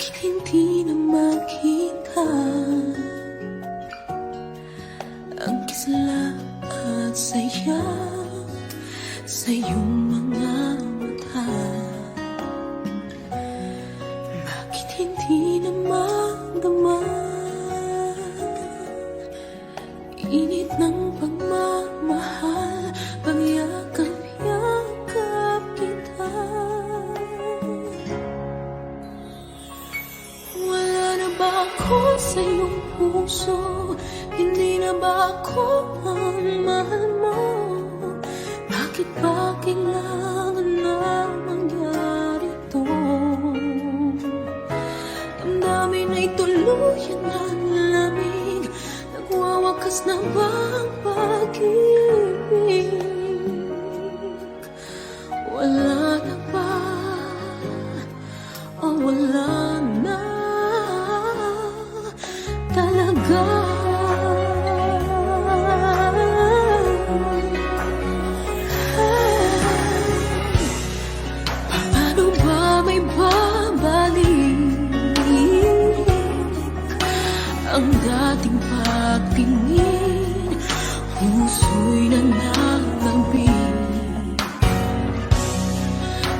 Bakit hindi na makita ang kisla at saya sa iyong mga mata? Bakit hindi na magdama init ng pagmamahal, pagyakap-yakap kita? Wala na ba ako sa iyong puso? Hindi na ba ako ang mahal mo? Bakit ba kailangan na mangyari to? Damdamin ay tuluyan ng lamig, nagwawakas na ba ang pag-ibig? Wala na ba o wala na talaga? Paano ba may babalik ang dating pagtingin? Puso'y nananabig,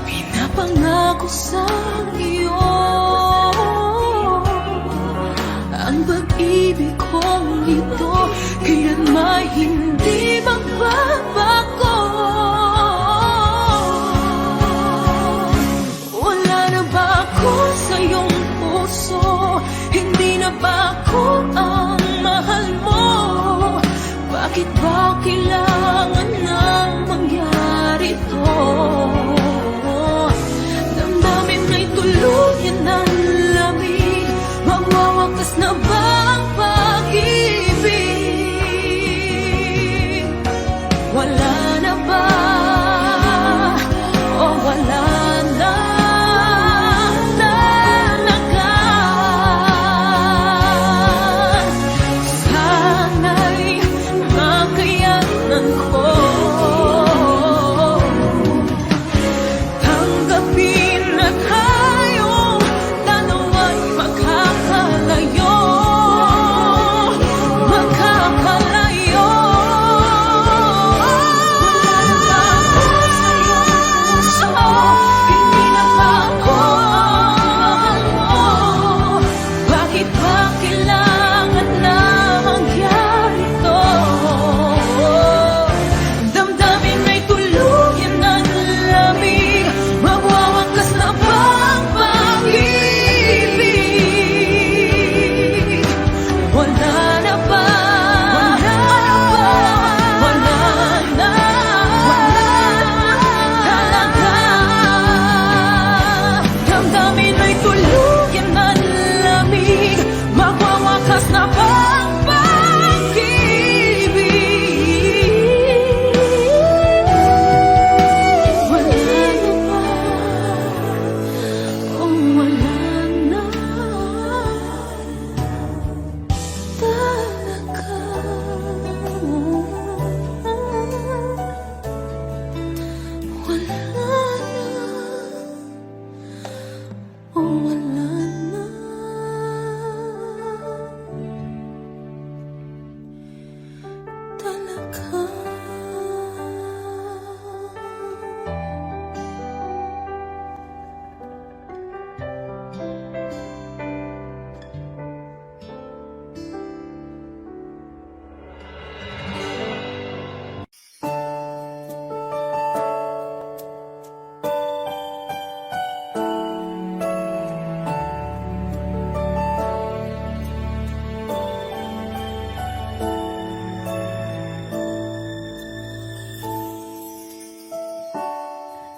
pinapangako sa iyo ang pag-ibig kong ito, kailanman hindi magbabago. Wala na ba ako sa iyong puso? Hindi na ba ako ang mahal mo? Bakit ba kailangan nang mangyari to? Damdamin ay tuluyan ng lamig, magwawakas na ba ang pag-ibig? Wala na ba o wala na talaga? Sana'y makayanan ko tanggapin na tayong dalawa'y makakalayo, makakalayo. Hindi na ba ako bakit ba kailangan na mangyari to? Damdamin may tuluyan ng lamig, magwawakas na ba ang pag-ibig? Wala na ba? Wala na talaga. Damdamin ay tuluyan ng lamig, magwawakas na ba ang pag-ibig? Wala na ba o wala na talaga? Wala na o wala na talaga?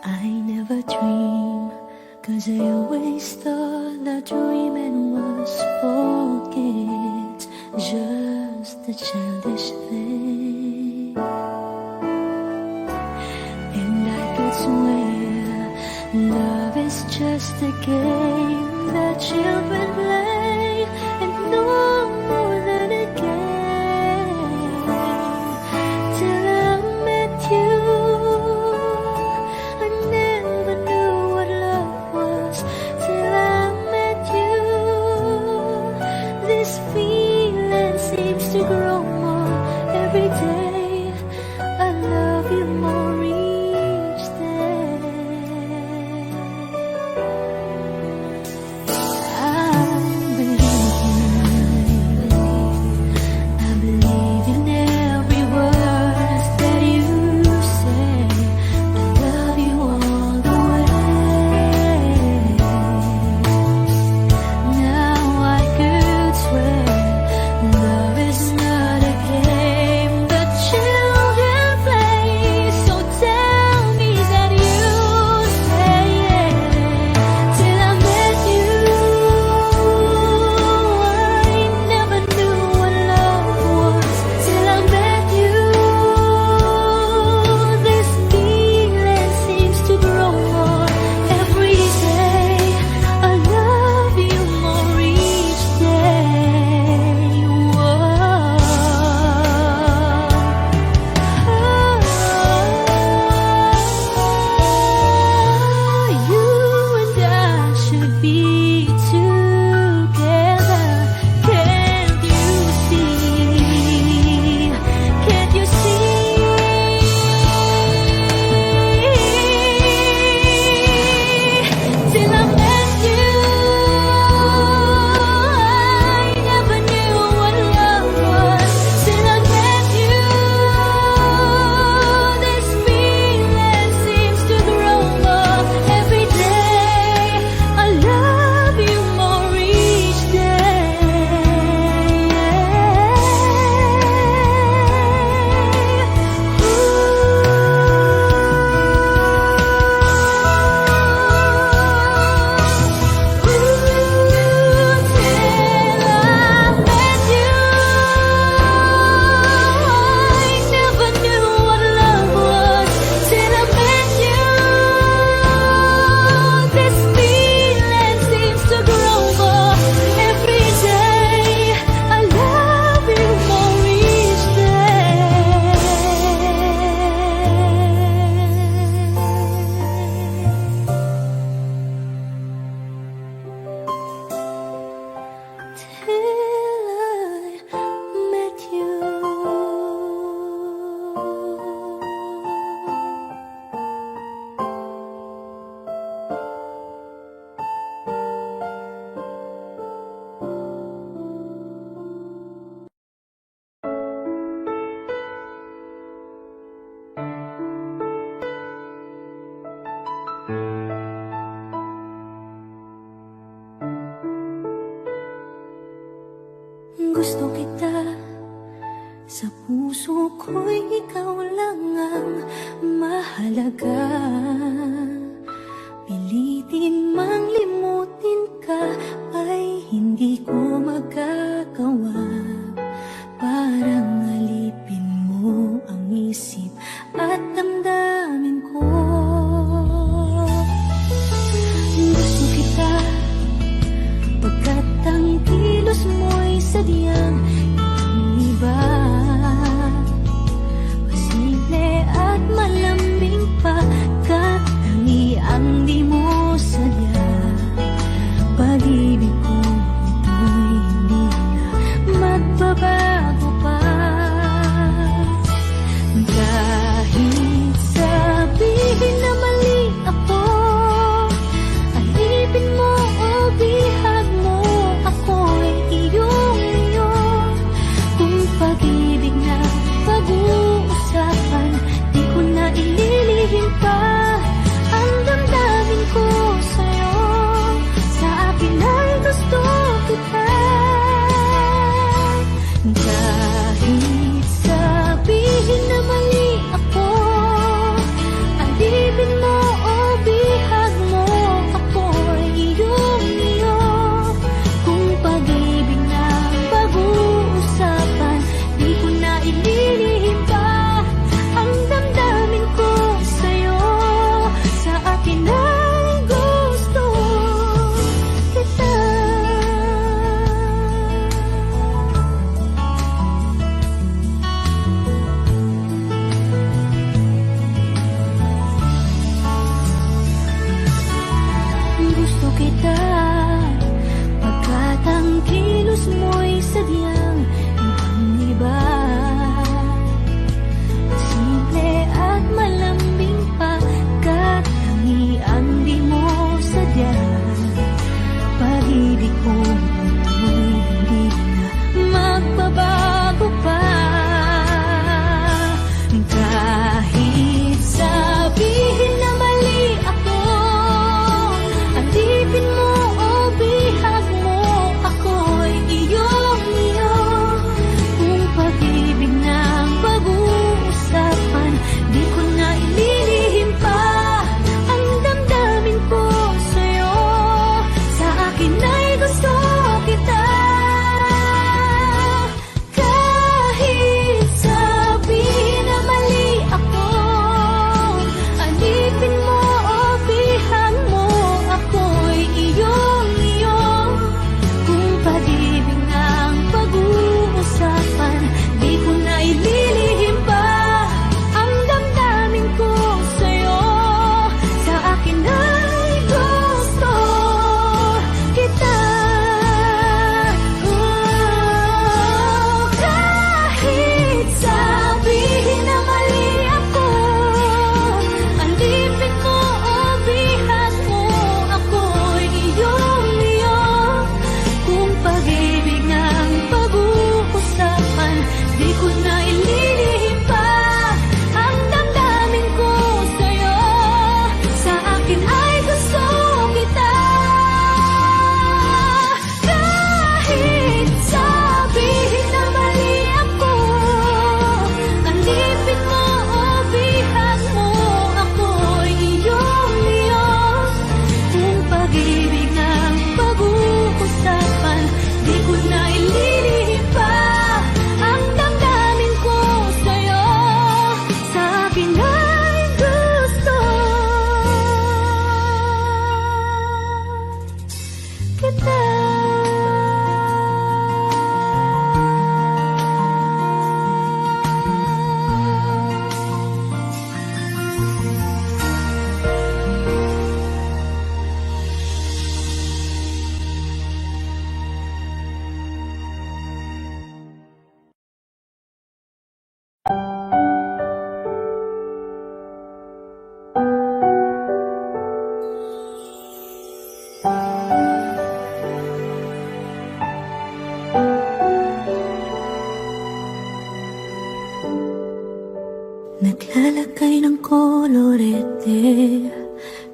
I never dream, 'cause I always thought that dreaming was forget, just a childish thing. And I could swear love is just a game that children play, and no more than a game. Till I met you, I never knew what love was. Till I met you, Gusto kita, sa puso ko'y ikaw lang ang mahalaga. Pilitin mang limutin ka ay hindi ko magagawa. Parang alipin mo ang isip at damdamin ko. Gusto kita, pagkat ang kilos mo'y sadyang iba. Masimple at malambing pagkat ang di mo sadya. Pag-ibig ko ito'y hindi na magbabago pa. Kahit sabihin na mali ako, alipin mo o bihag mo, ako'y iyong-iyo. Kung pag-ibig na pag-uusapan, di ko na ililihim pa ang damdamin ko sa'yo. Sa akin ay gusto kita. Kahit sabihin na mali ako, alipin mo o bihag mo, ako'y iyong-iyo. Kung pag-ibig na pag-uusapan, di ko na ililihim pa ang damdamin ko sa'yo. Sa akin ay gusto kita. Gusto kita, pagkat ang kilos mo'y sadyang ibang-iba. Simple at malambing pagkat ang di mo sadya. Pag-ibig ko ito'y hindi na magbabago pa. Kahit sabihin na mali ako, alipin mo o bihag mo, ako'y iyong-iyo.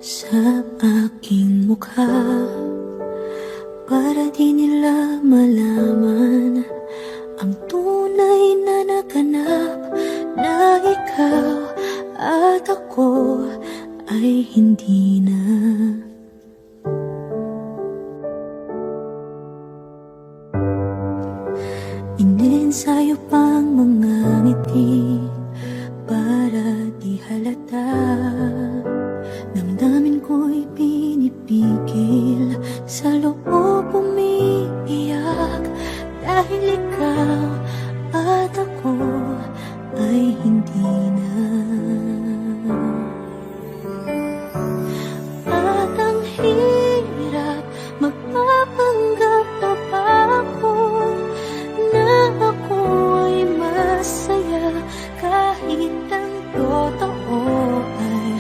sa aking mukha, para di nila malaman ang tunay na naganap, na ikaw at ako ay hindi na. Ininsayo pang mga ngiti para di halata, damdamin ko'y pinipigil, sa loob umiiyak, dahil ikaw at ako ay hindi na. At ang hirap, magpapanggap pa ba ako na ako ay masaya, kahit ang totoo ay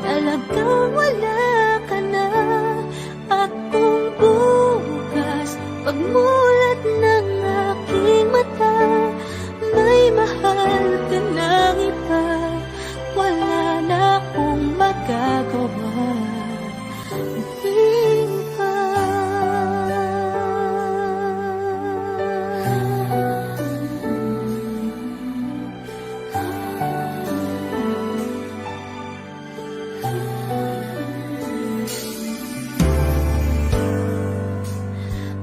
talagang wala ka na. At kung bukas, pagmulat ng aking mata, may mahal ka ng iba, wala na akong magagawa. Di ba?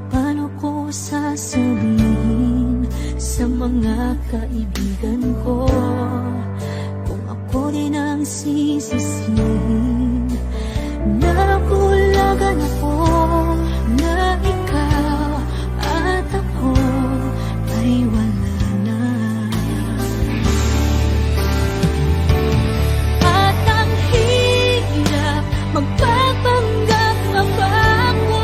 Paano ko sasabihin sa mga kaibigan ko kung ako din ang sisisihin? Nabulagan ako na ikaw at ako ay wala na. At ang hirap, magpapanggap pa ba ako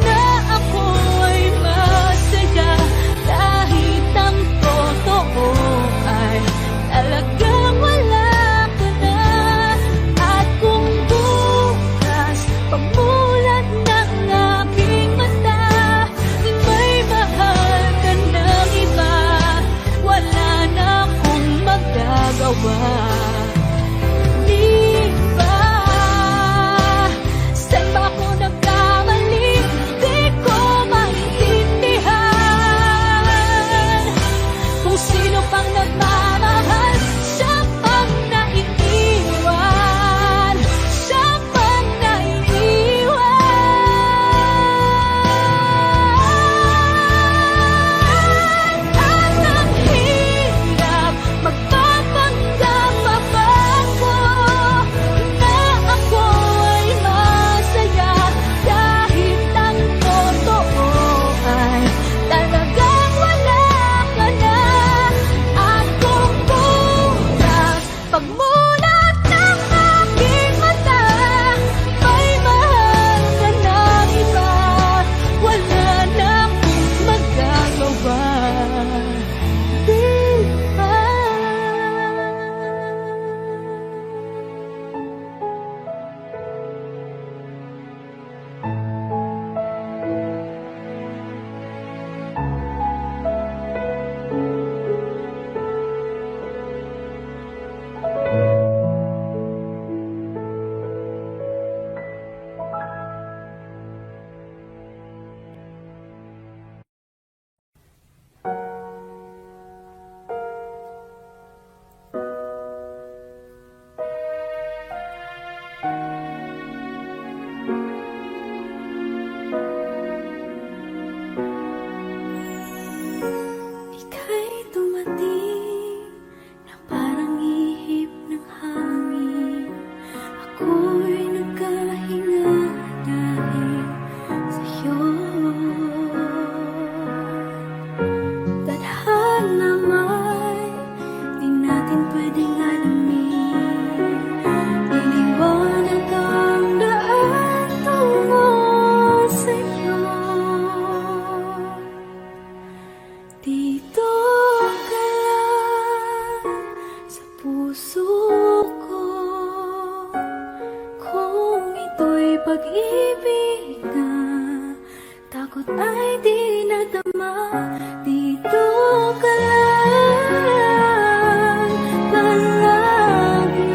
na ako ay masaya, kahit ang totoo ay talagang wala ka na. At kung bukas, pagmulat ng aking mata, may mahal ka ng iba, wala na akong magagawa. Di ba? Saan ba ako nagkamali? Di ko maintindihan. Kung sino pang nagmamahal, siya pang naiiwan, siya pang naiiwan. At ang hirap, magpapanggap pa ba ako na ako ay masaya, kahit ang totoo ay talagang wala ka na. At kung bukas, pagmulat ng aking mata, may mahal ka ng iba, wala na akong magagawa. Di ba? Ika'y dumating na parang ihip ng hangin. Ako'y nagkahinga dahil sa'yo. Tadhana may di natin pwedeng alamin. Iniwanag ang daan tungo sa'yo. Dito ka lang sa puso ko, kung ito'y pag-ibig na takot ay di nadama. Dito ka lang palagi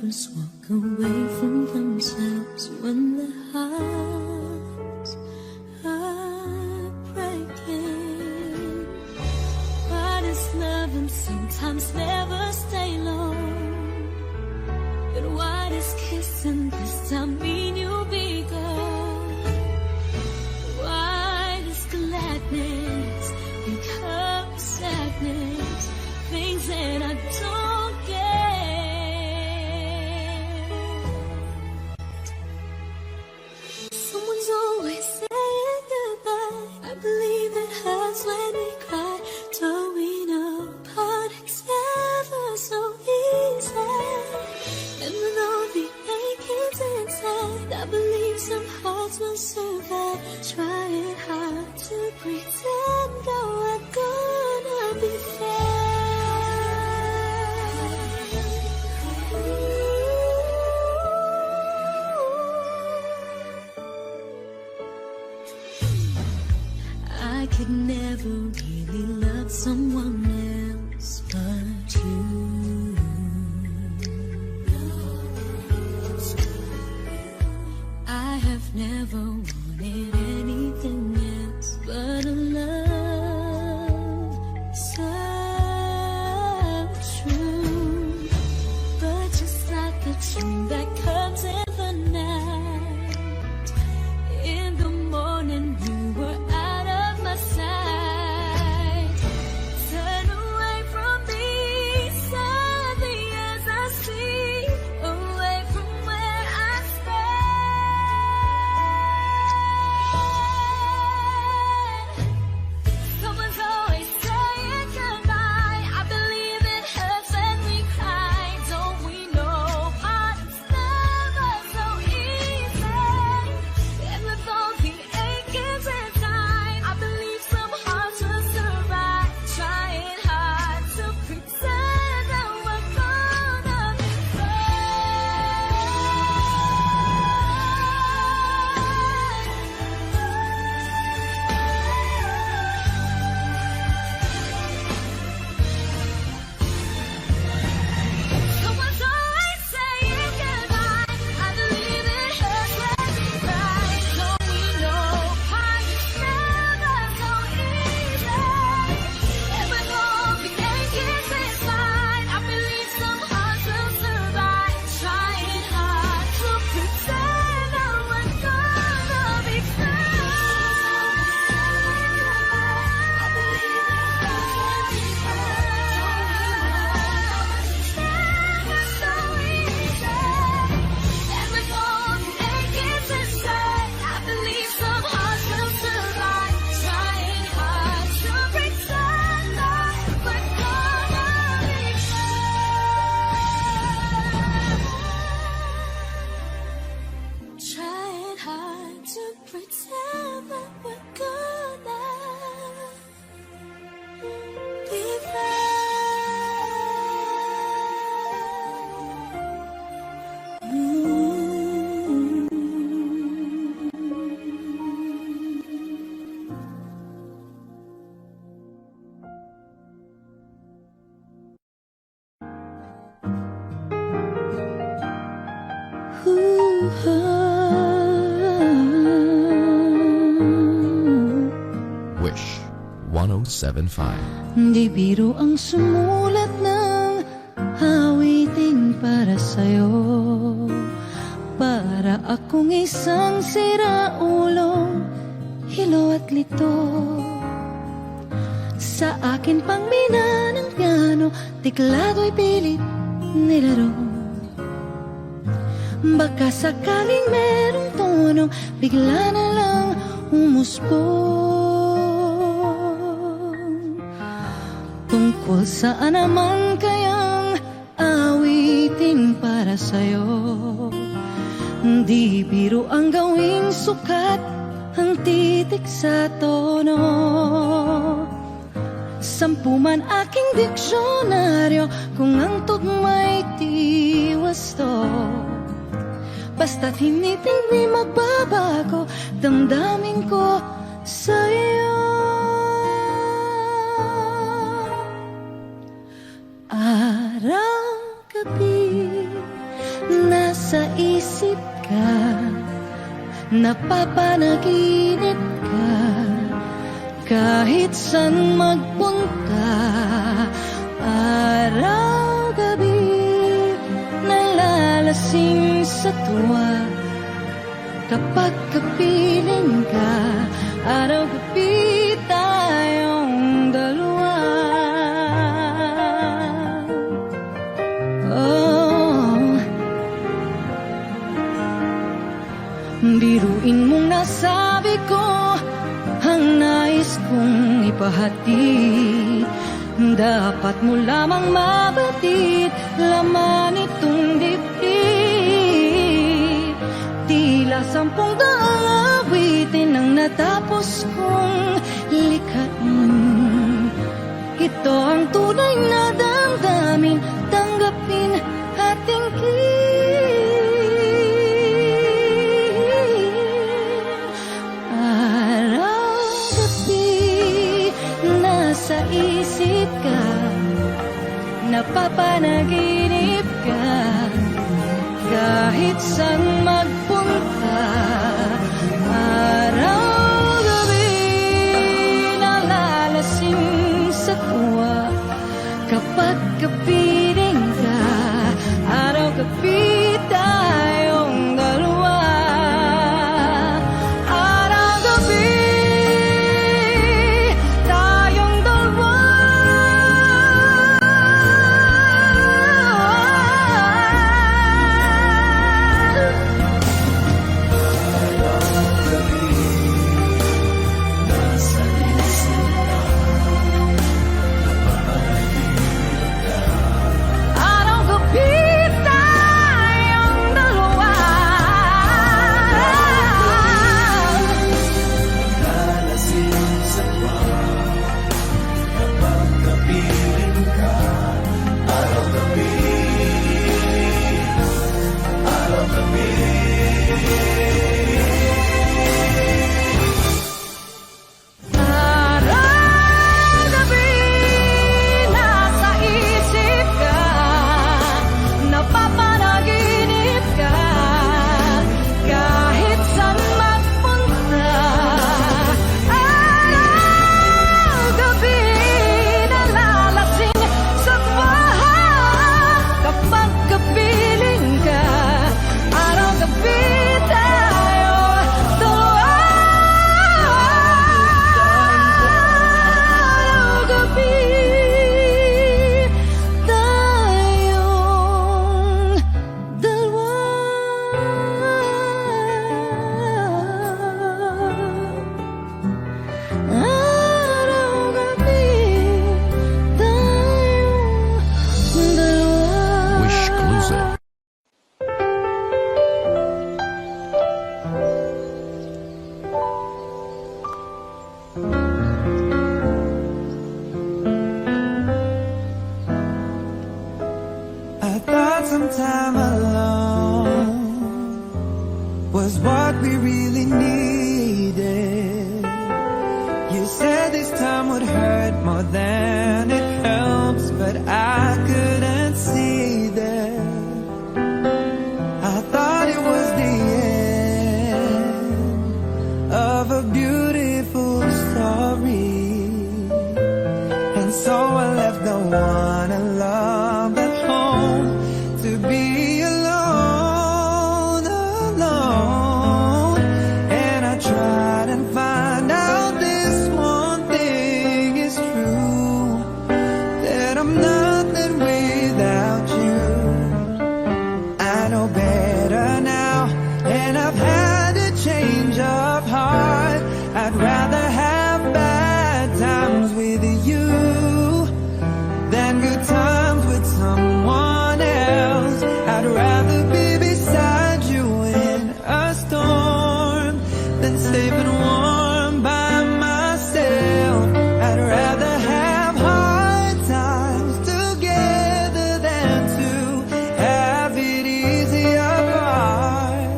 lovers walk away from themselves when the hearts are breaking. What is love and sometimes never stay long? But what is kissing this time mean you'll be gone? Why does gladness become sadness? Things that I don't get. Someone's always saying goodbye. I believe it hurts when we cry. Don't we know parting's never so easy? And with all the achings inside, I believe some hearts will survive. Trying hard to pretend that we're gonna be fair. I could never really love someone else but you. I have never wanted anything else but a love so true. But just like a dream that comes in the night, in the morning you were out of my sight. Turn away from me, sadly as I see, away from where I stand. Someone's always saying goodbye. I believe it hurts when we cry. Don't we know parting's never so easy? And with all the achings inside, I believe some hearts will survive. Trying hard to pretend that we're gonna be Someone's always saying goodbye. I believe it hurts when we cry. Don't we know parting's never so easy? And with all the achings inside, I believe some hearts will survive. Trying hard to pretend that we're gonna be I believe it hurts when we never so easy. And with all the achings inside, I believe some hearts will survive. Trying hard to pretend that we're gonna be Trying hard to pretend that we're gonna be Wish 107.5. Di biro ang sumulat ng awiting para sa'yo. Para akong isang siraulong hilo at lito. Sa akin pang mina ng piano, tiklado'y pilit nilaro. Baka sakaling merong tono, bigla na lang umusbong. Tungkol saan naman kayang awitin para sa'yo? Di biro ang gawing sukat ang titik sa tono. 10 man aking diksyonaryo kung ang tugma'y di wasto. Basta't hindi magbabago damdamin ko sa'yo. Araw-gabi napapanaginip ka. Kahit saan magpunta, araw-gabi, nalalasing sa tuwa. Kapag kapiling ka, araw-gabi tayong dalawa. Oh, biruin mong nasabi ko ang nais kong ipahatid. Dapat mo lamang mabatid laman itong dibdib. Tila 10 daang awitin ang natapos kong likhain. Ito ang tunay na damdamin, tanggapin at sa isip ka, napapanaginip ka. Kahit saan magpunta, araw-gabi, nalalasing sa tuwa. Kapag kapiling ka, araw-gabi tayong dalawa. I thought some time alone was what we really needed. You said this time would hurt more than it helps, but I couldn't see that. I thought it was the end of a beautiful story, and so I left the one I loved at home to be alone, alone. And I tried and find out this one thing is true, that I'm nothing without you. I know better now, and I've had a change of heart. I'd rather have bad times with you than good times with someone else. I'd rather be beside you in a storm than safe and warm by myself. I'd rather have hard times together than to have it easy apart.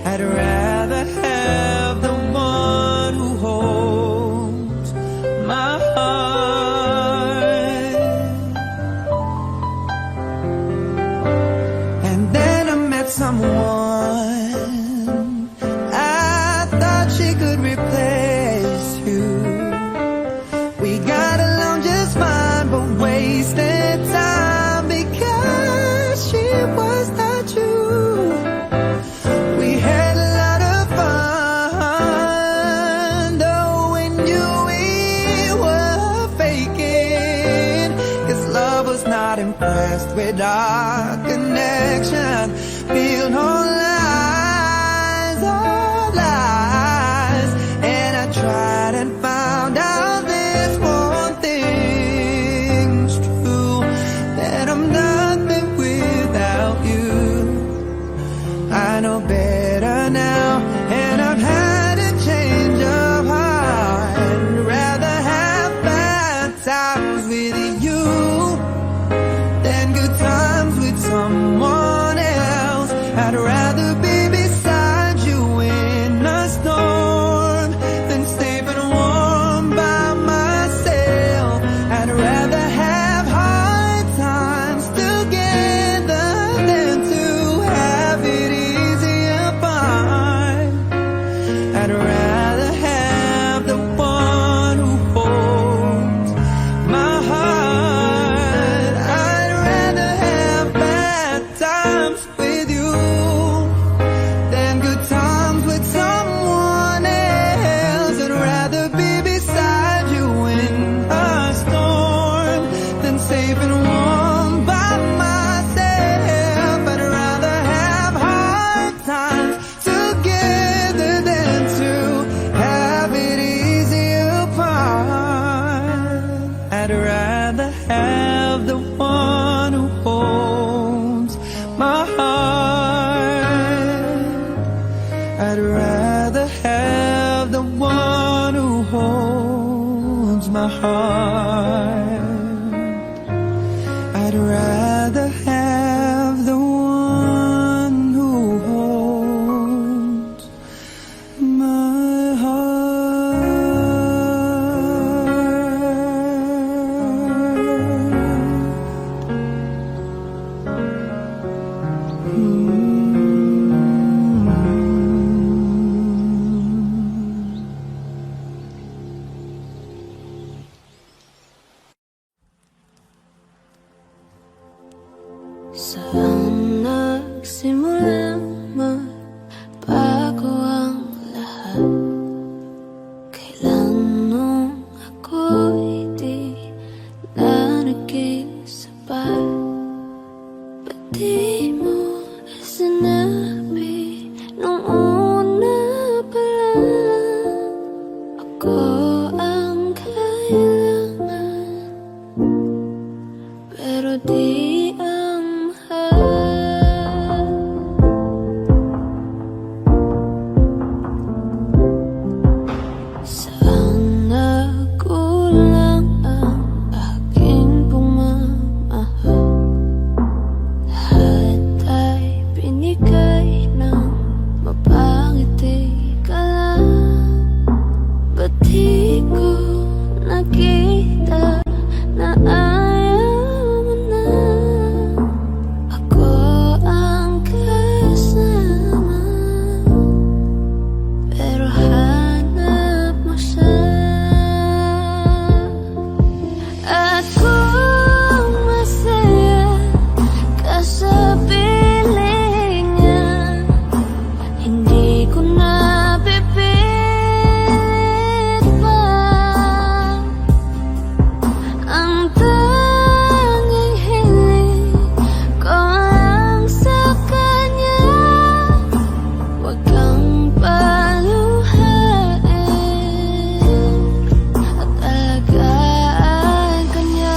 I'd rather have the one who holds my heart. And then I met someone not impressed with our connection. Feel no lies, oh lies. And I tried and found out this one thing's true, that I'm nothing without you. I know better now, and I've had a change of heart. I'd rather have bad times with you than good times with someone else. I'd rather be beside you in a storm than safe and warm by myself. I'd rather have hard times together than to have it easy apart. I'd rather have the one who holds my heart. I'd rather have bad times with you than good times with someone else. I'd rather be beside you in a storm than safe and warm by myself. I'd rather have hard times together than to have it easy apart. I'd rather have the one who holds my heart. I'd rather have the one who holds my heart. I'd rather have the one who holds my Saan nagsimulang magbago ang lahat? Kailan nung ako'y di na naging sapat? Ba't di mo sinabi nung una pa lang? Ako ang kailangan, pero di ang mahal. Saan nagkulang ang aking pagmamahal? Lahat ay binigay ng mapangiti ka lang. Ba't di ko nakita na ayaw mo na? Ako ang kasama, pero hanap mo siya. At kung masaya ka sa piling niya, hindi ko na pipilit pa. Ang tanging hiling ko lang sa kanya, huwag kang paluhain at alagaan ka niya.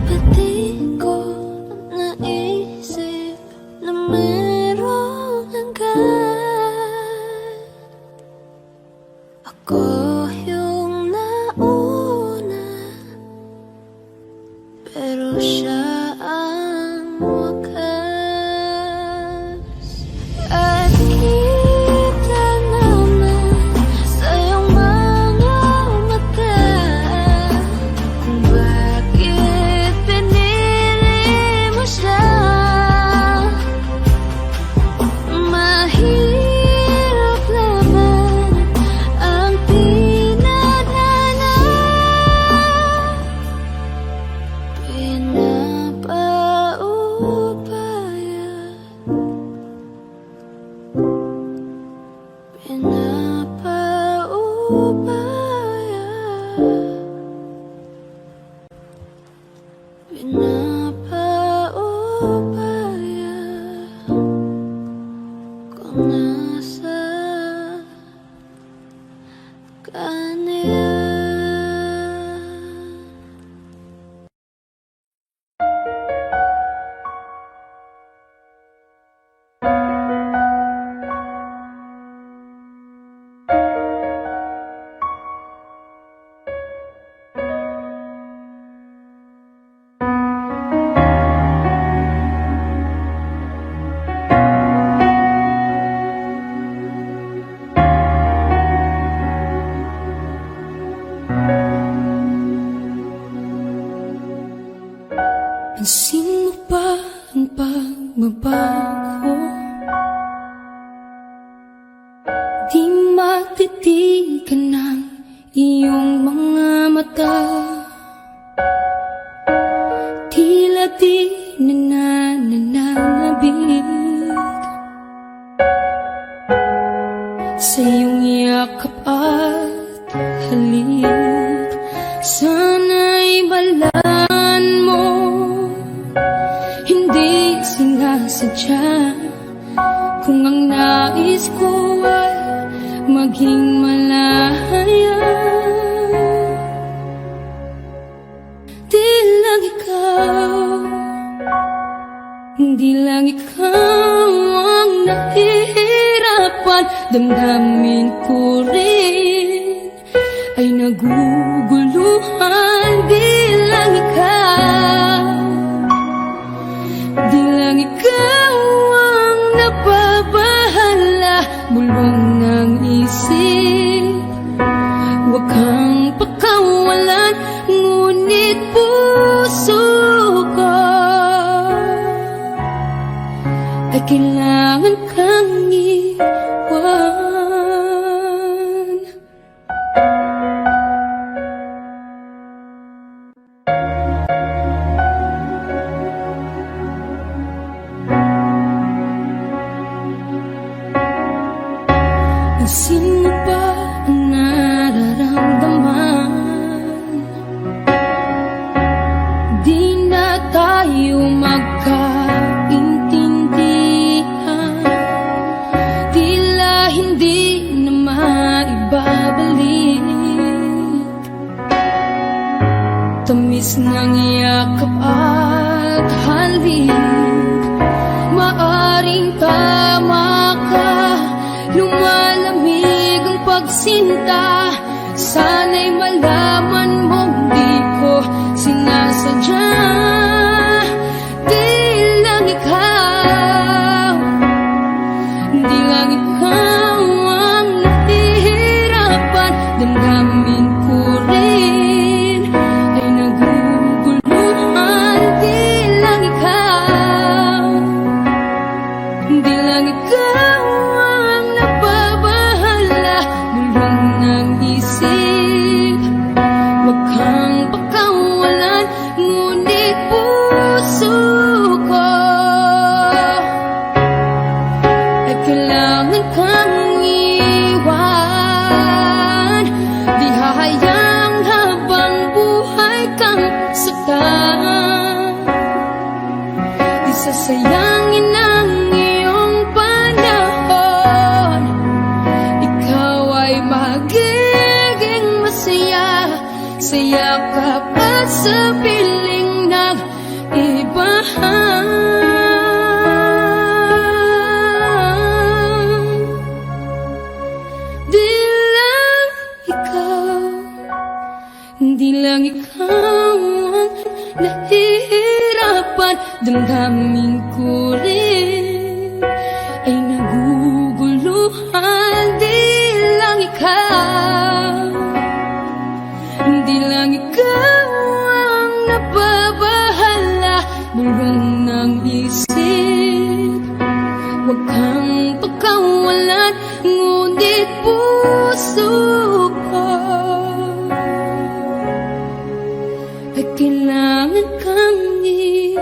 Ba't di ko naisip na merong hanggan? Ako yung nauna, pero siya ang wakas. At kita naman sa iyong mga mata kung bakit pinili mo siya. Mahirap naman ang pinagdaanan. Pinapaubaya kung nasa kanya. Pansin mo ba ang pagbabago? Di matitigan ng iyong mga mata. Tila di nananabig sa iyong yakap at halik. Sana'y balaan mo, hindi sinasadya. Kung ang nais ko ay maging malaya, di lang ikaw, di lang ikaw ang nahihirapan. Damdamin ko rin ay naguguluhan. Di lang ikaw, di lang ikaw ang napapahala. Bulong ng isip, huwag kang pakawalan, ngunit puso ko ay kailangan kang iwan. Pansin mo ba ang nararamdaman? Di na tayo magkaintindihan. Tila hindi na maibabalik tamis ng yakap at halik. Maaring tama ka, lumalamig ang pagsinta. Sana'y malaman mong di ko sinasadya. Di lang ikaw, di lang ikaw ang nahihirapan. Damdamin ko rin ay naguguluhan. Di lang ikaw, di lang ikaw ang napabahala. Bulong ng isip, huwag kang pakawalan, ngunit puso ko ay kailangan kang iwan. Di hahayang habang buhay kang saktan. Di sasayangin ang iyong panahon. Ikaw ay magiging masaya sa yakap at sa piling ng iba. Di lang ikaw, di lang ikaw ang nahihirapan. Damdamin ko rin ay naguguluhan. Di lang ikaw, di lang ikaw ang napabahala. Bulong ng isip, huwag kang pagkawalan, ngunit puso ko ay kailangan kang iwan.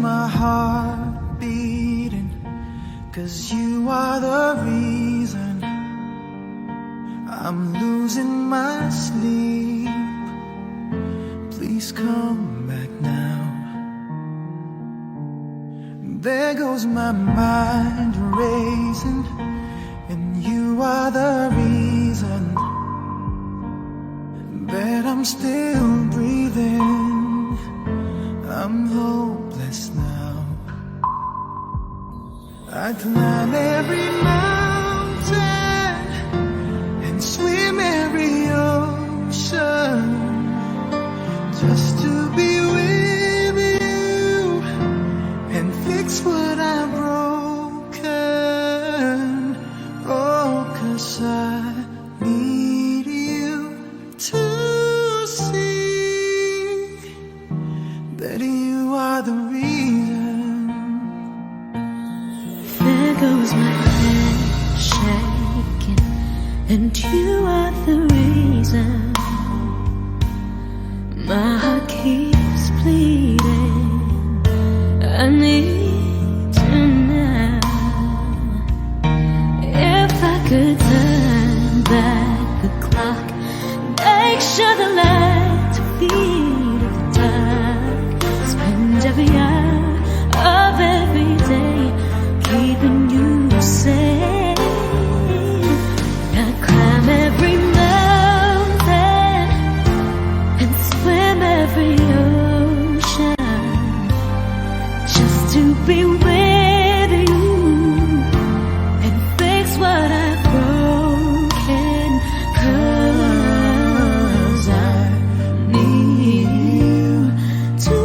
my heart beating, 'cause you are the reason I'm losing my sleep. Please come back now. There goes my mind racing, and you are the reason that I'm still breathing. I'm hopeless now. I climb every mountain and swim every ocean just to be with you and fix what I've broken. Oh, 'cause I need you to see that you are the reason. There goes my head shaking, and you are the reason. My heart keeps bleeding. I need you now. If I could turn back the clock, make sure the lights feed at the dark, spend every hour of every day keeping you safe. I climb every mountain and swim every ocean just to be with you and fix what I've broken. 'Cause I need you to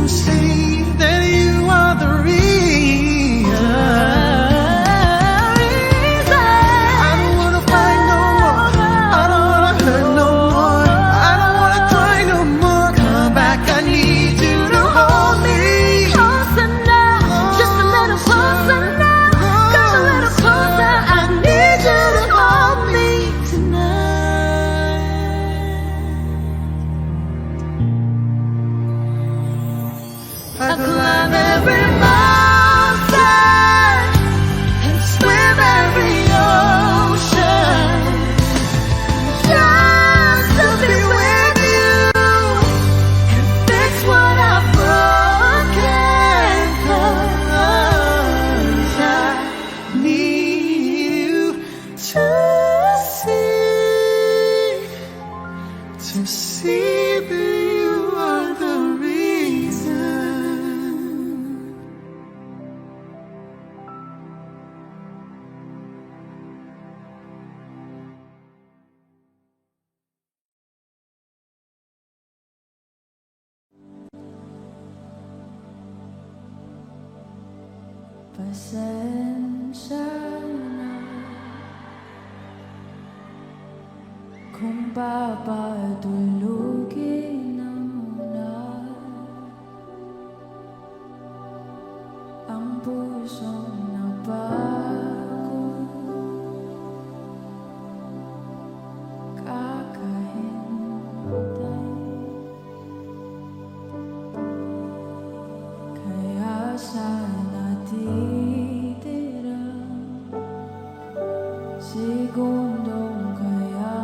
see that you are the reason. I don't wanna fight no more. I don't wanna hurt no more. I don't wanna cry no more. Come back, I need you to hold me. Closer now, just a little closer now. Come a little closer, I need you to hold me tonight. I climb every mountain and swim every ocean just to be with you and fix what I've broken. 'Cause I need you to see that you are the reason. Pasensya na kung papatulugin na muna ang pusong napagod. Kakahintay, kaya sana titira segundong kaya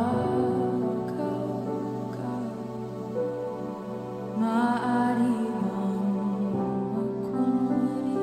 maaari bang magkunwari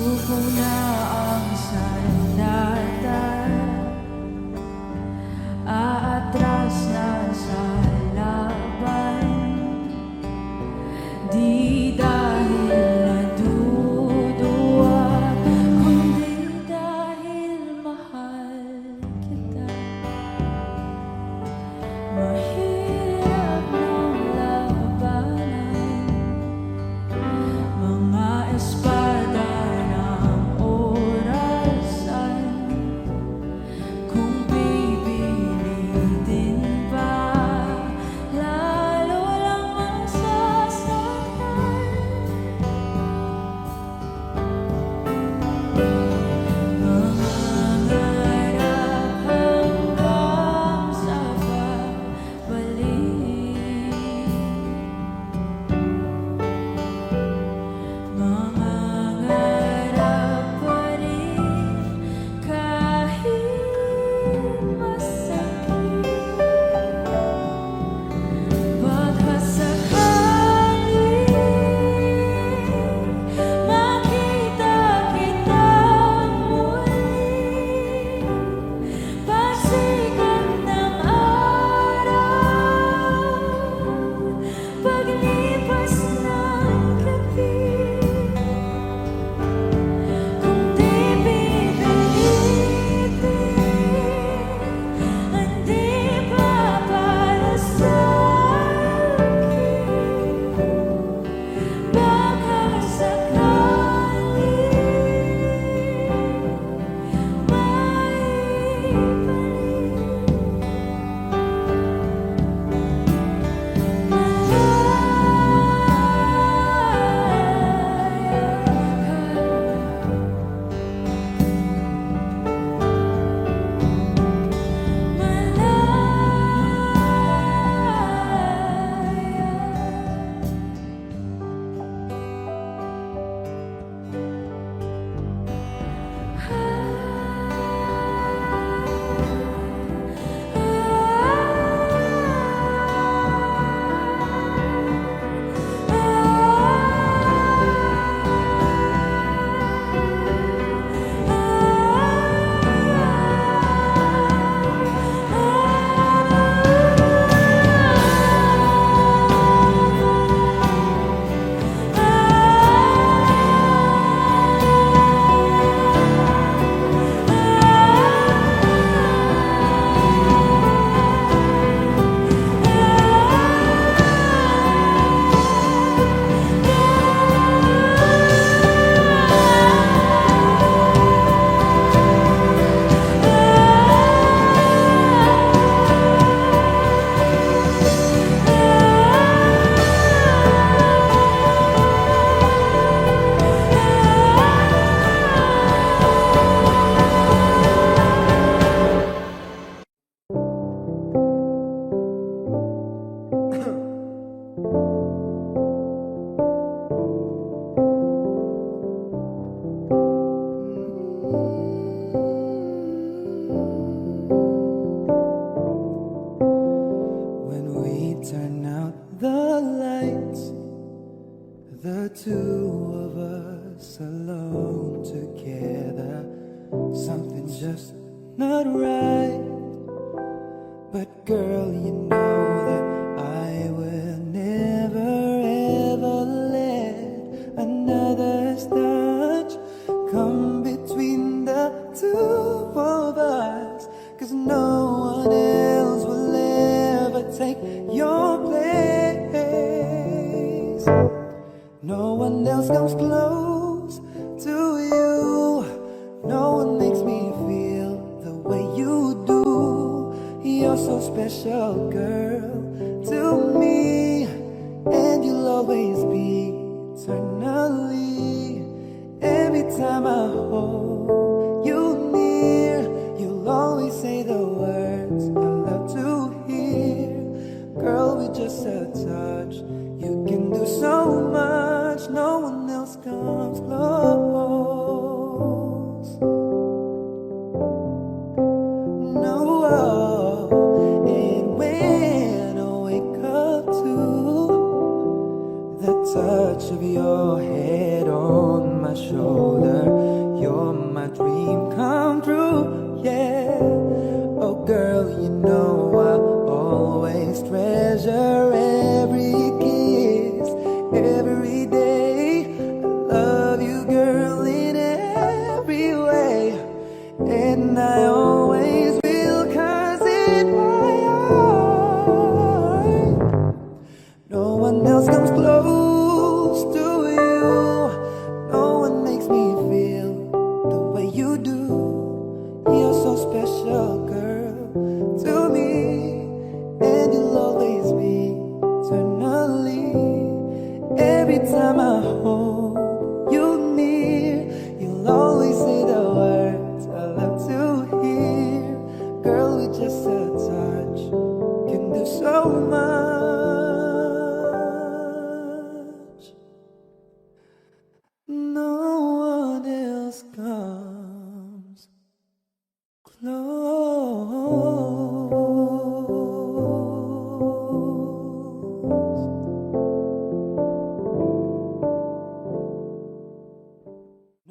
Sumuko na ang sandata, aatras na sa laban. Di dahil naduduwa, kundi dahil mahal kita. Mahirap ng labanan, mga espada ng orasan. Kung pipilitin pa, lalo lang masasaktan. Mangarap hanggang sa pagbalik, mangarap pa rin kahit masakit. Baka sakaling makita kita muli, pagsikat ng araw, paglipas ng gabi. Kung di pipilitin, hindi pa para sa'kin. Baka sakaling When we turn out the lights, the two of us alone together, something's just not right. But girl, you know that I will never ever let another's touch come between the two of us, 'cause no one else will ever take your place. No one else comes close to you. No one makes me feel the way you do. You're so special, girl, to me, and you'll always be eternally. Every time I hold you near, you'll always say the words I love to hear. Girl, with just a touch, you can do so much. No one else comes close. No, and when I wake up to the touch of your head on my shoulder,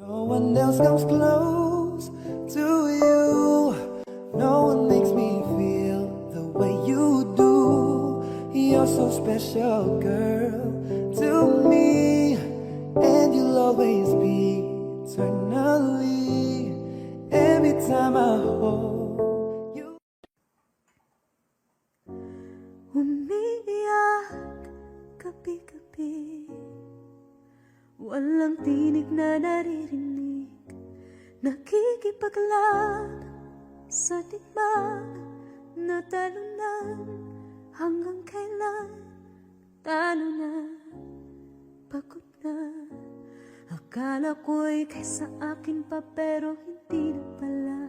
No one else comes close to you. No one makes me feel the way you do. You're so special, girl, to me. And you'll always be eternally. Every time I hold you. Umiiyak gabi-gabi, walang tinig na naririnig, nakikipaglaban sa tikman na talunan. Hanggang kailan talo na, pagod na. Akala ko'y kaysa akin pa, pero hindi na pala.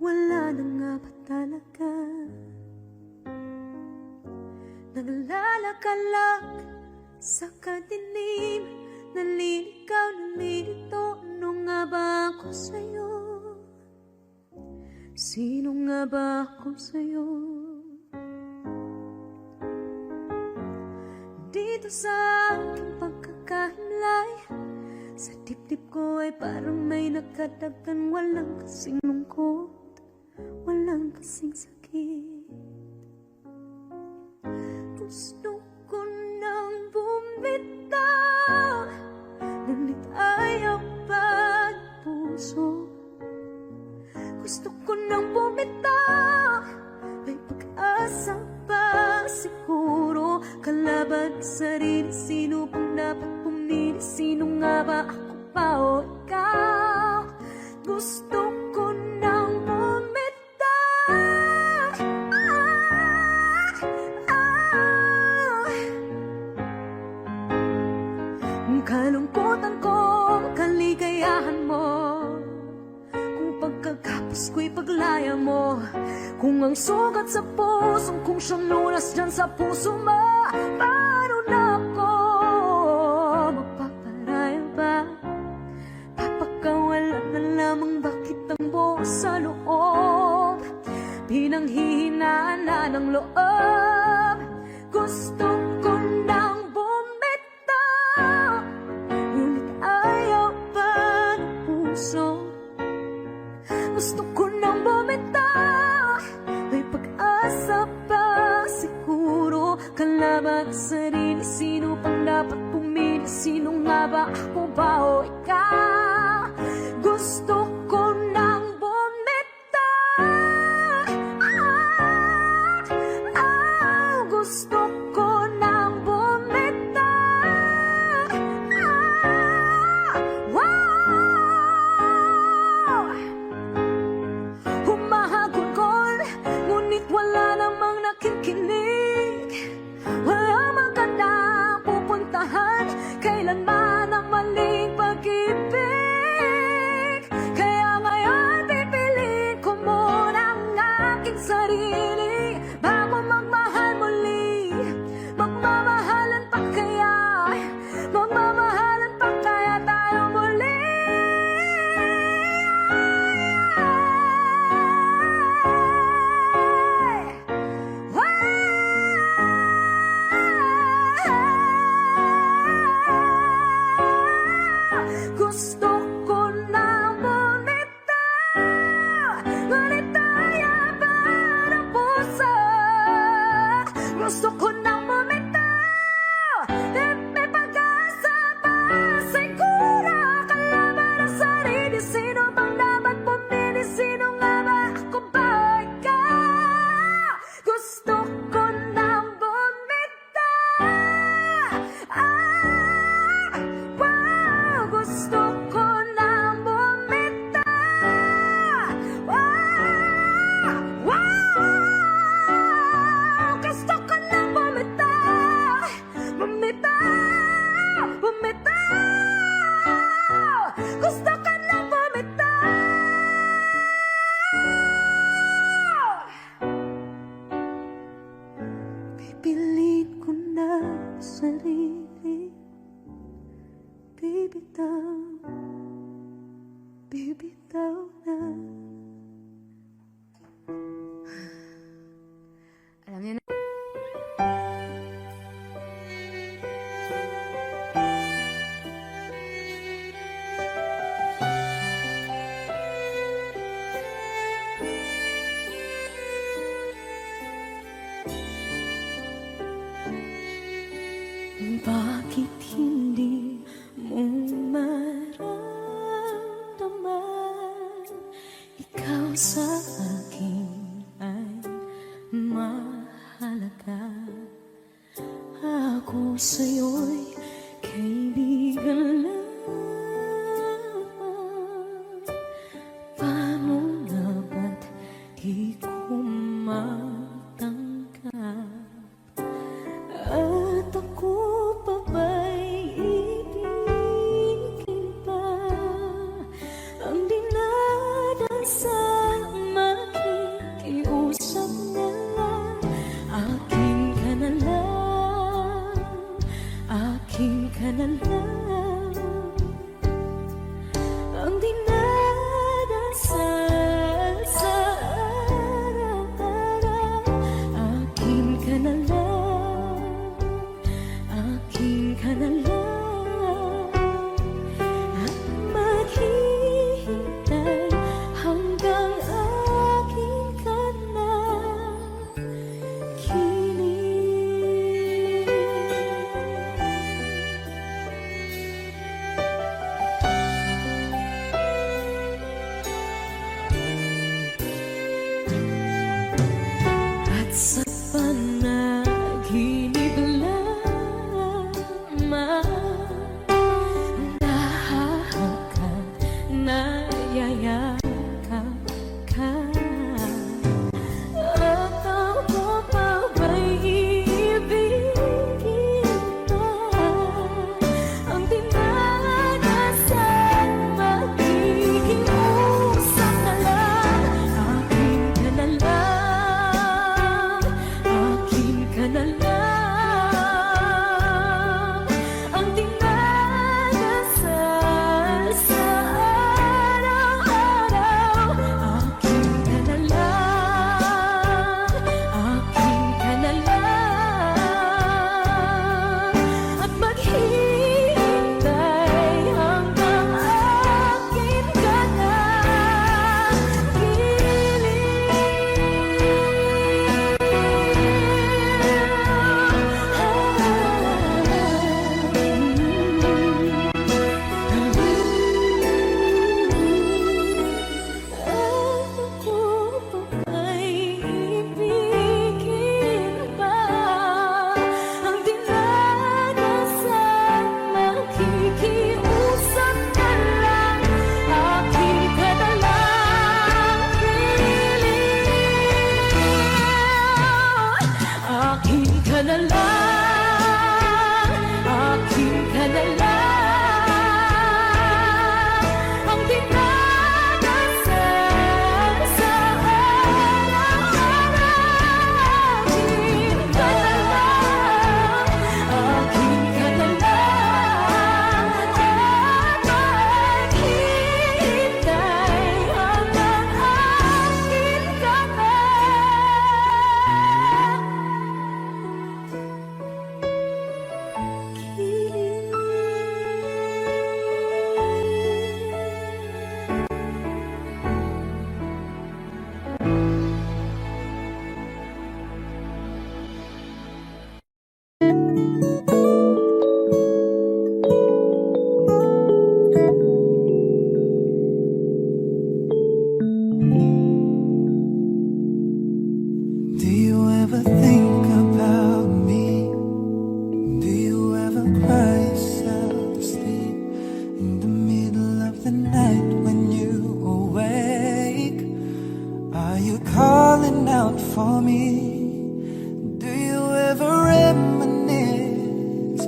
Wala na nga ba talaga? Naglalakalag sa kadilim, naliligaw, nalilito. Ano nga ba ako sa'yo? Sino nga ba ako sa'yo? Dito sa aking pagkakahimlay, sa dibdib ko ay parang may nakadagan. Walang kasing lungkot, walang kasing sakit. Gusto ko nang bumitaw, ngunit ayaw pa ng puso. Gusto ko nang bumitaw, may pag-asa pa siguro. Kalaban sa sarili, sino bang dapat pumili? Sino nga ba, ako pa o ikaw? Gusto ko nang bumitaw. Kalungkutan ko, kaligayahan mo, kung pagkagapos ko'y paglaya mo, kung ang sugat sa pusong kung siyang lunas dyan sa puso mo. Paano na ako magpaparaya ba? Papakawalan na lamang, bakit ang buo sa loob? Pinanghihinaan na ng loob. Gusto ko nang bumitaw, ngunit ayaw pa ng puso. Gusto ko nang bumitaw, may pag-asa pa siguro. Kalaban sa sarili, sino pang dapat pumili? Sino nga ba, ako ba o ikaw? Gusto ko nang bumitaw. Gusto ko nang bumitaw. Humahagulgol, ngunit wala namang nakikinig. Walang magandang pupuntahan, kailanman ang maling pag-ibig. Kaya ngayon pipiliin ko muna ang aking sarili, bago magmahal muli. Magmamahalan pa kaya, magmamahalan pa kaya tayo muli. Gusto ko nang bumitaw, ngunit ayaw pa ng puso. Gusto ko nang bumitaw, may pag-asa pa siguro. Kalaban ang sarili, sino bang dapat pumili? Sino nga ba, ako ba o ikaw? Gusto ko nang bumitaw. Gusto ko nang bumitaw. Gusto ko nang bumitaw. Bumitaw, bumitaw. Gusto ko nang bumitaw. Pipiliin ko na sarili, bibitaw, bibitaw na. Alam niyo na. sa akin ay mahalaga. Ako sa'yo'y kaibigan lang. Paano nga ba't di ko matanggap? At ako pa ba'y ibigin pa? Ang dinadasal makikiusap na lang. Akin ka na lang, akin ka na lang. Ang dinadasal sa araw-araw. Akin ka na lang, akin ka na lang. At maghihintay hanggang akin ka na kilig. At sa panaginip lamang nahahangkan, nayayakap ka. At ako pa ba'y iibigin pa? Ang dinadasal makikiusap na lang. Akin ka na lang, akin ka na lang. Ang dinadasal sa araw-araw. Akin ka na lang, akin ka na lang. At maghihintay hanggang akin ka na Ako pa ba'y ibigin pa? Ang dinadasal makikiusap na lang. Akin ka na lang, kilig. Akin ka na lang, akin ka na lang. Ang dinadasal sa araw-araw. Akin ka na lang, akin ka na lang. At maghihintay hanggang akin ka na Do you ever think about me? Do you ever cry yourself to sleep in the middle of the night when you awake? Are you calling out for me? Do you ever reminisce?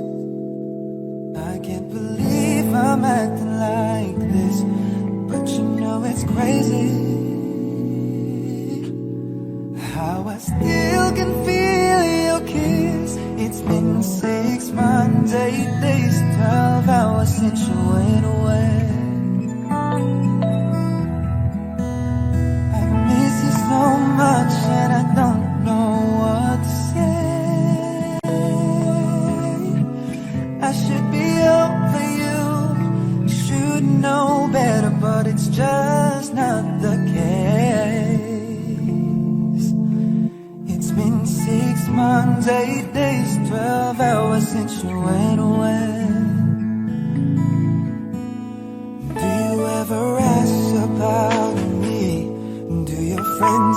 I can't believe I'm acting like this, but you know it's crazy. How I still can feel your kiss. It's been 6 months, 8 days, 12 hours since you went away. I miss you so much and I don't know what to say. I should be over you, should know better, but it's just not the case. It's been 6 months, 8 days, 12 hours since you went away. Do you ever ask about me?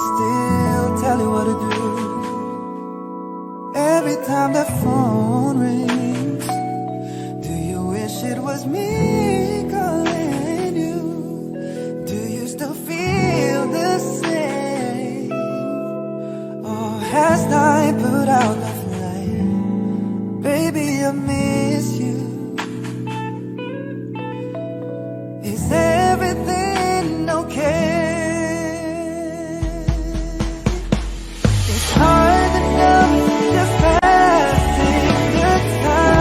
still tell you what to do. Every time the phone rings, do you wish it was me calling you? Do you still feel the same? Or has time put out the flame? Baby, I miss you. Is everything okay? It's hard to know, just passing the time,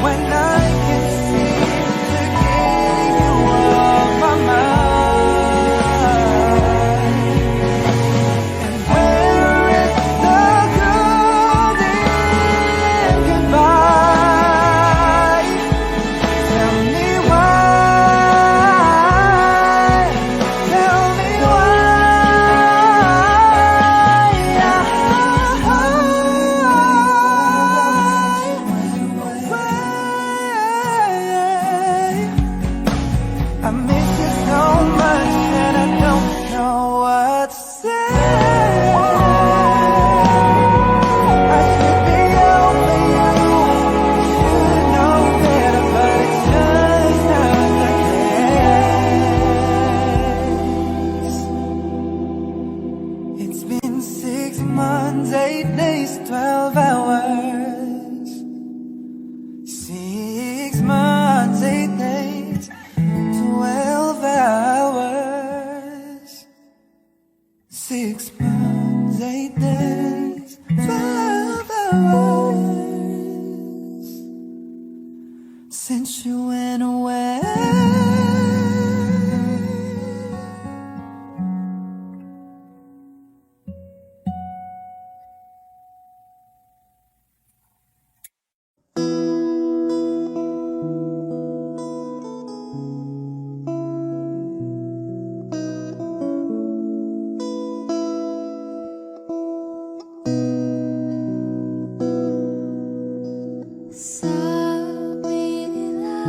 when I can seem to get you off my mind. And where is the golden goodbye? Tell me why. Tell me I miss you so much and I don't know what to say. I should be over you, should know better, but it's just not the case. It's been 6 months, 8 days, 12 hours. 6 months, 8 days, 12 hours. 6 months, 8 days, 12 hours since you went away. Sabi nila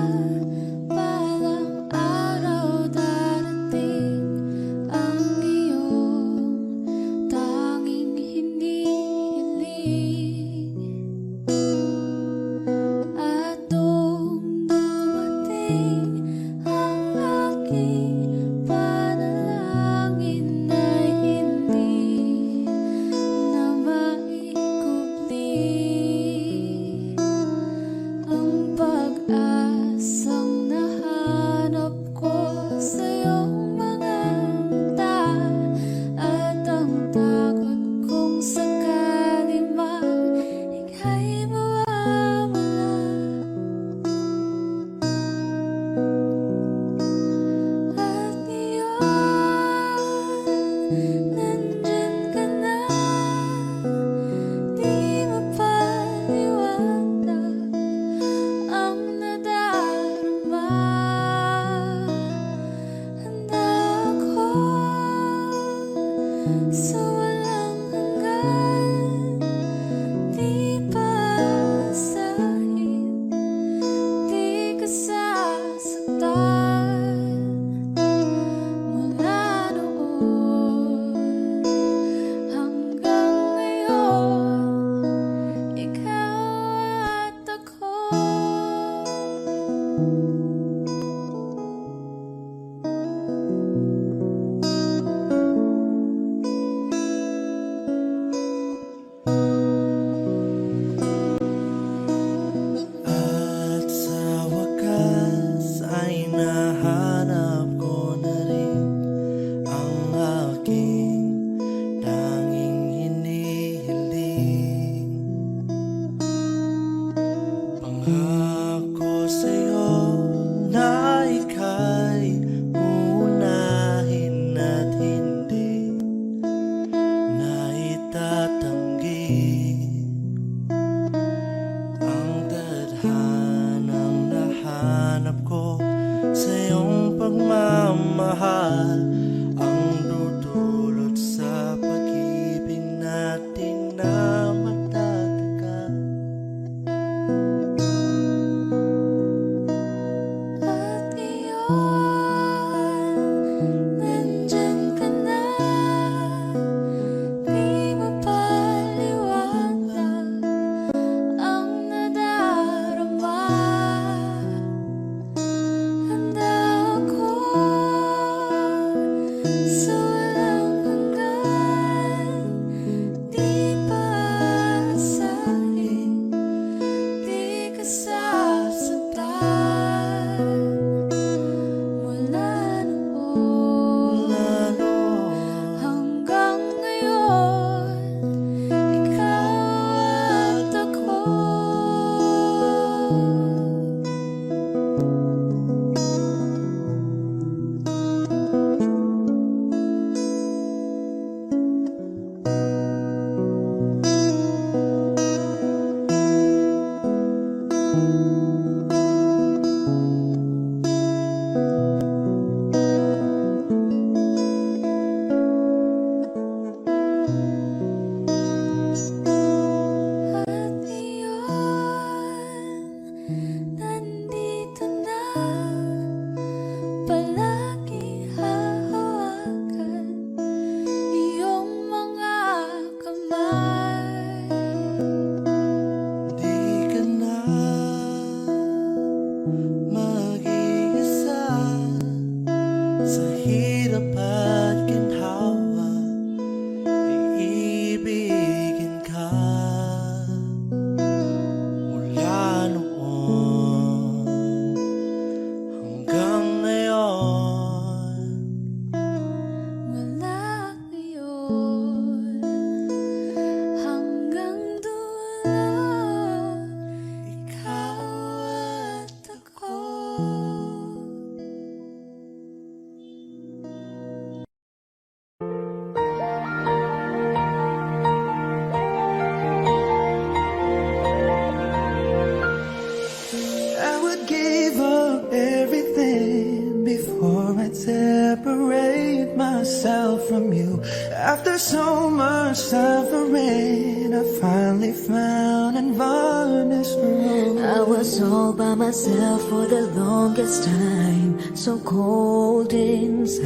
nandito na, palagi hahawakan iyong mga kamay. Di ka na mag-iisa sa hirap at ginhawa, iibigin ka mula noon hanggang ngayon. Mula ngayon hanggang dulo, ikaw at ako. I would give up everything before I separate myself from you. After so much suffering, I finally found and varnished the road. I was all by myself for the longest time, so cold inside,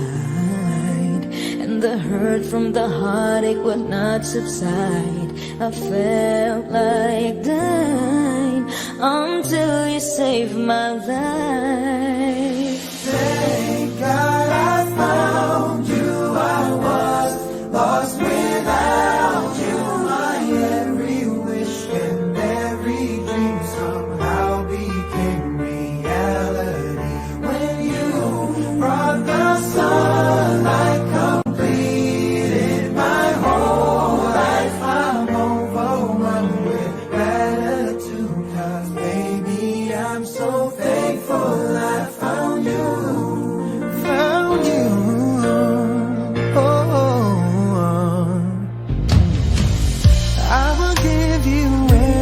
and the hurt from the heartache would not subside. I felt like dying until you saved my life. Thank God I found you. I was lost without you. My every wish and every dream somehow became reality when you brought the sunlight, completed my whole life. I'm overwhelmed with gratitude, 'cause baby, I'm so thankful I found you. Found you. Oh, I will give you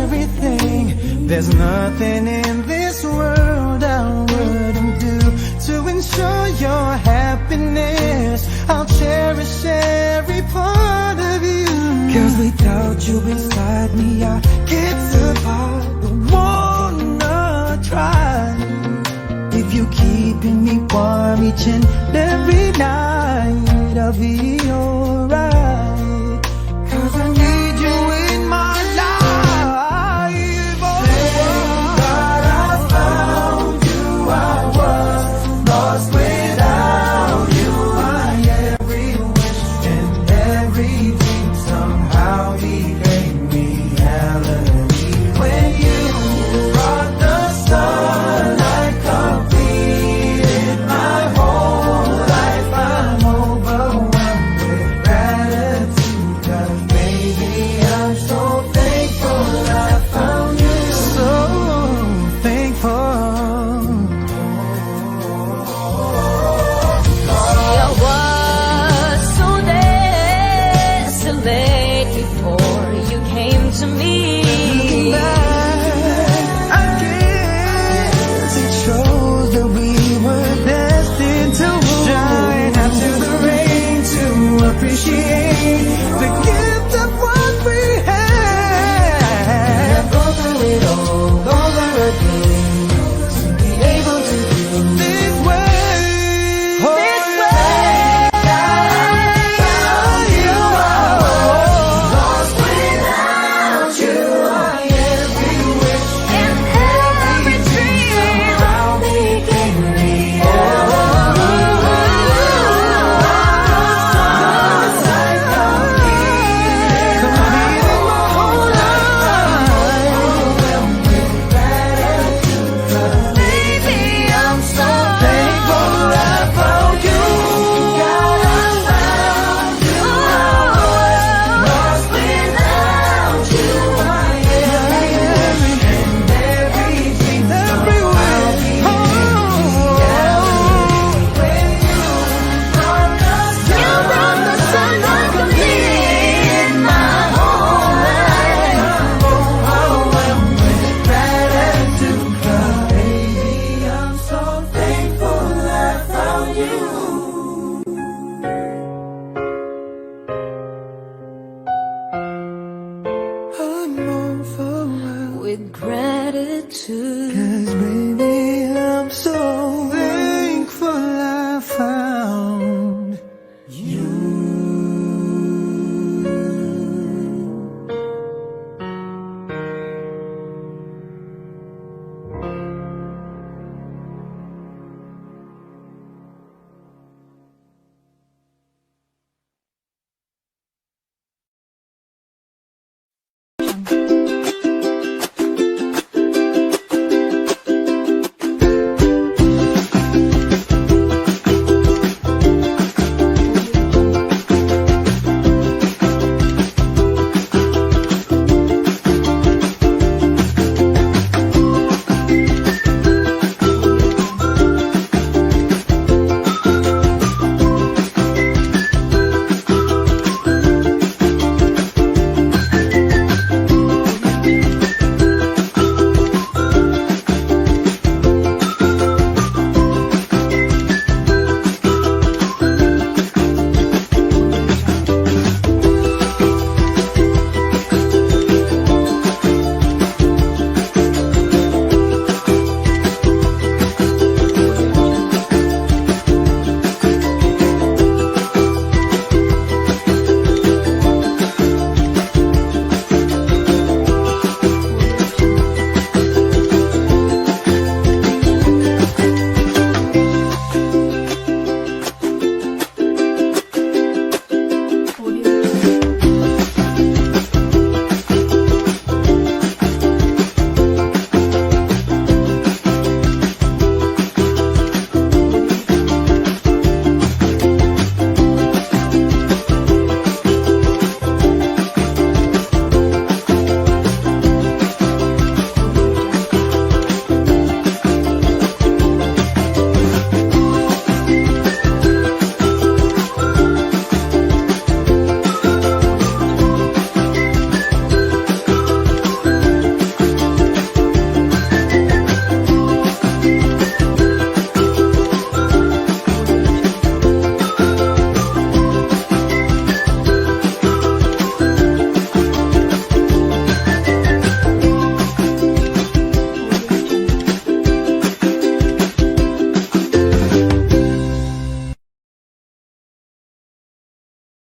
everything. There's nothing in this world I wouldn't do to ensure your happiness. I'll cherish every part of you, 'cause without you beside me, I get apart. Don't wanna try. If you keeping me warm each and every night, I'll be